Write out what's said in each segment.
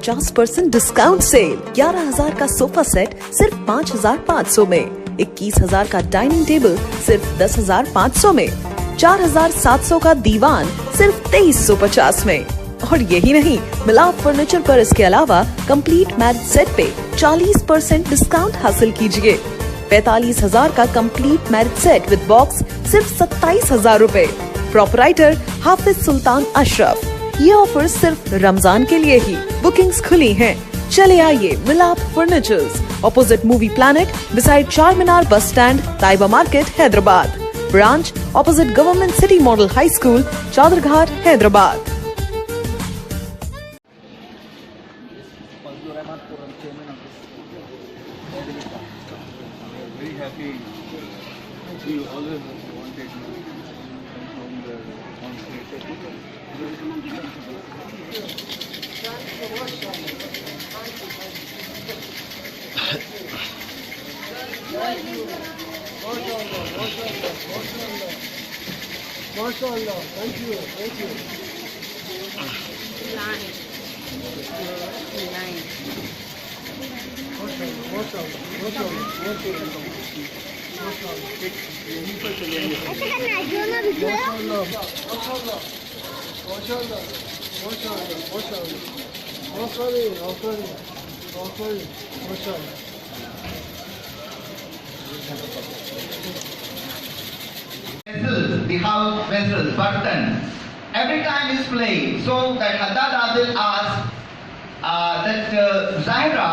50% discount sale. 11,000 का sofa set सिर्फ 5,500 में। 21,000 का डाइनिंग टेबल सिर्फ 10,500 में। 4,700 का दीवान सिर्फ 2350 में। और यही नहीं, मिलाप फर्नीचर पर इसके अलावा कंप्लीट मैरिज सेट पे 40% डिस्काउंट हासिल कीजिए। 45,000 का complete marriage set with box सिर्फ 27,000 रूपए। प्रोपराइटर हाफिज सुल्तान अशरफ। ये ऑफर सिर्फ रमजान के लिए ही। बुकिंग्स खुली हैं। चले आइए Milap furnitures, opposite Movie Planet, beside Charminar bus stand, Taiba market, Hyderabad. Branch opposite government city model high school, Chaderghat, Hyderabad. Very happy. We always wanted to from the MashaAllah, thank you. The house vessels, Bartan. Every time is playing, so that Haddad Adil asked that Zahira,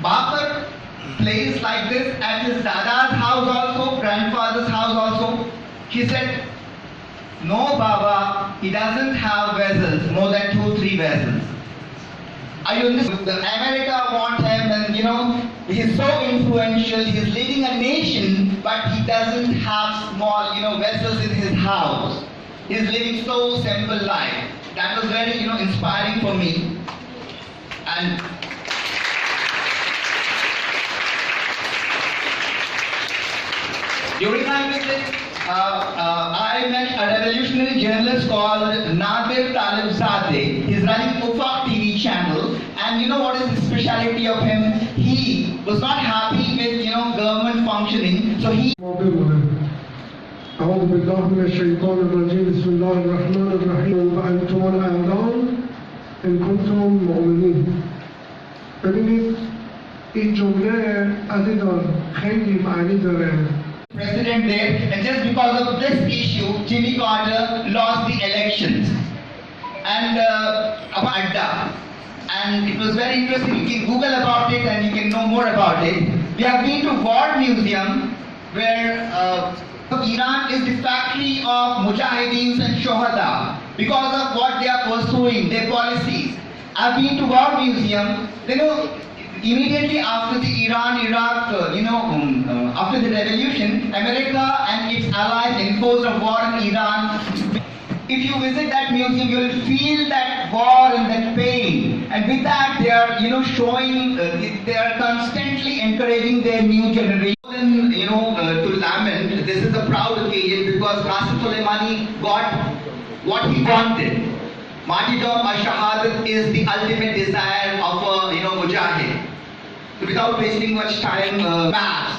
Babar plays like this at his dada's house also, grandfather's house also. She said, no Baba, he doesn't have vessels, more than 2-3 vessels. Are you understand? America want him and he's so influential, he's leading a nation, but he doesn't have small, vessels in his house. He's living so simple life. That was very, inspiring for me. And during my visit, I met a revolutionary journalist called Nadir Talibzadeh. He's running Ufaq TV channel, and you know what is the speciality of him? He was not happy with government functioning, so he. أعوذ بالله من الشيطان الرجيم بسم الله الرحمن الرحیم وأنتم الأعلام إن كنتم مؤمنین. ببینید این جمله عزیزان خیلی معنی داره. President there, and just because of this issue, Jimmy Carter lost the elections. And Adda. And it was very interesting. You can Google about it and you can know more about it. We have been to War Museum, where Iran is the factory of mujahideens and shohada because of what they are pursuing, their policies. I've been to War Museum. Immediately after the Iran-Iraq, after the revolution, America and its allies imposed a war on Iran. If you visit that museum, you will feel that war and that pain. And with that, they are, showing, they are constantly encouraging their new generation, to lament. This is a proud occasion because Qasem Soleimani got what he wanted. Martyrdom or shahadat is the ultimate desire of a, mujahid. So without wasting much time, maps,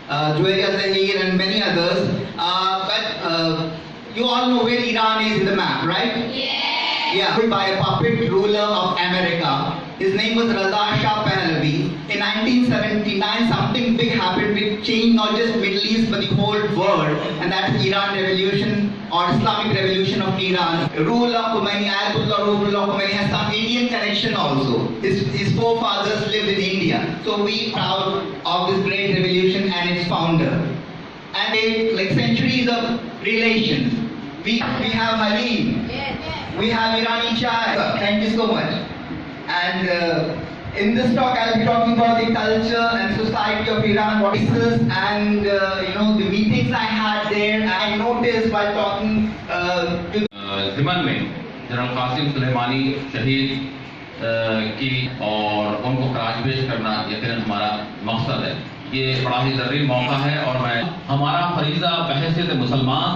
Juwairiya Zahir and many others, but you all know where Iran is in the map, right? Yeah. By a puppet ruler of America. His name was Raza Shah Pahlavi. In 1979, something big happened which changed not just Middle East but the whole world, and that's Iran Revolution or Islamic Revolution of Iran. Ruhollah Khomeini, Ayatollah Ruhollah Khomeini has some Indian connection also. His forefathers lived in India. So we are proud of this great revolution and its founder. And like centuries of relations. We have Halim. We have Irani chai. Thank you so much. And in this talk, I'll be talking about the culture and society of Iran, what it is, and the meetings I had there. I noticed while talking to ज़िमन में general Qasem Sulemani शहीद की और उनको खराज पेश करना यकीनन हमारा मकसद है। ये बड़ा ही ज़रूरी मौका है और मैं हमारा फरीज़ा बहैसियत मुसलमान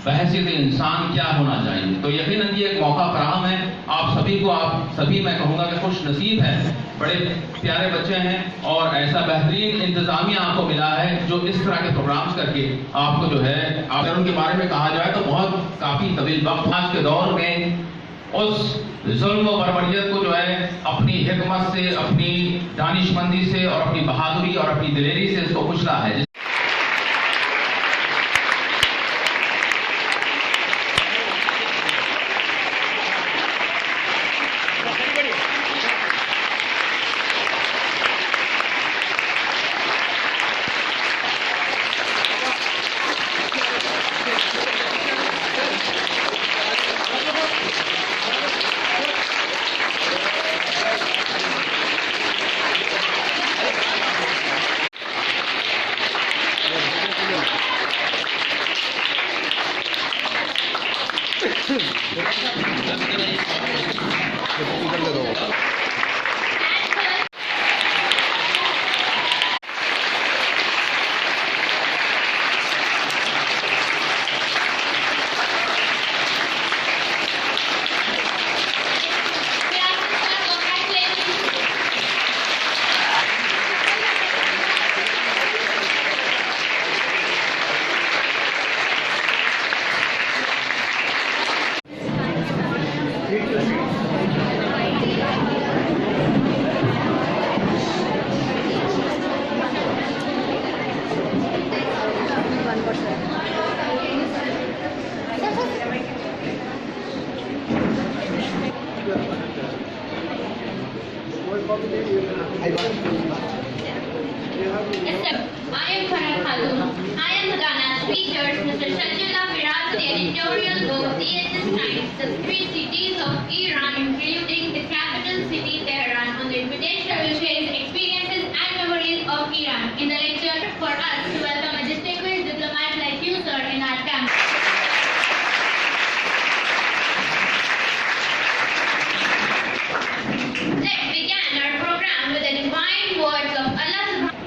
बहसियत इंसान क्या होना चाहिए। तो यकीनन ये एक मौका फराहम है आप सभी को, आप सभी मैं कहूँगा कि खुश नसीब है, बड़े प्यारे बच्चे हैं और ऐसा बेहतरीन इंतजामिया आपको मिला है जो इस तरह के प्रोग्राम्स करके आपको जो है, अगर उनके बारे में कहा जाए तो बहुत काफ़ी तवील वक्त आज के दौर में उस जुल्म व बर्बरियत को जो है अपनी हिकमत से, अपनी दानिशमंदी से और अपनी बहादुरी और अपनी दिलेरी से इसको कुचला है। I am Farah Khalun. I am Ghana's features Mr. Sajjullah Firaz, the editorial of DSS Times, the three cities of Iran, including the capital city Tehran, on the invitation will share his experiences and memories of Iran. In the lecture, for us to welcome a distinguished diplomat like you, sir, in our camp. Let's begin our program with the divine words of Allah Subhanahu.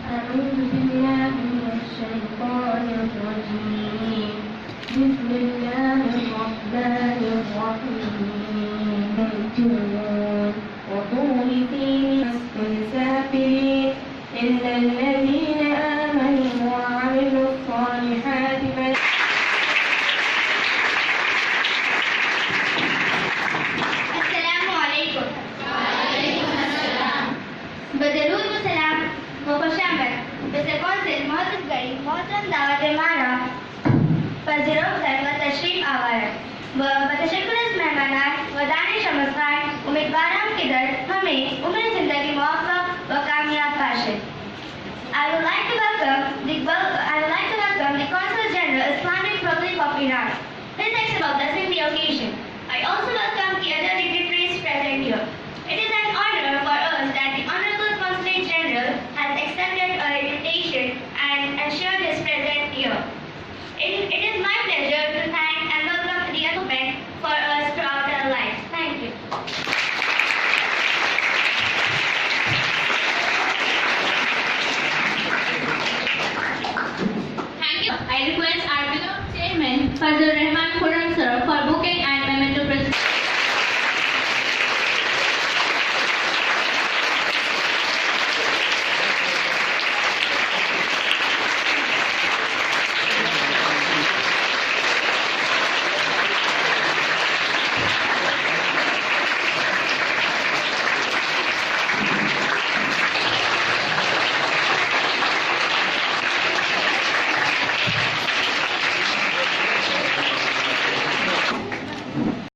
أعوذ بالله من الشيطان الرجيم. بسم الله الرحمن الرحيم. وطول سين السافلين إلا الذين آمنوا وعملوا الصالحات. السلام عليكم. Badrul मुसलाम मुबशमत बिसकोन से मोहतरम गई मोहतरम दावत माना पजरों घर व तशरीफ our व बतशक्कुर मेहमानात व दानिश अमस्कार उम्मीदवारों के दर हमें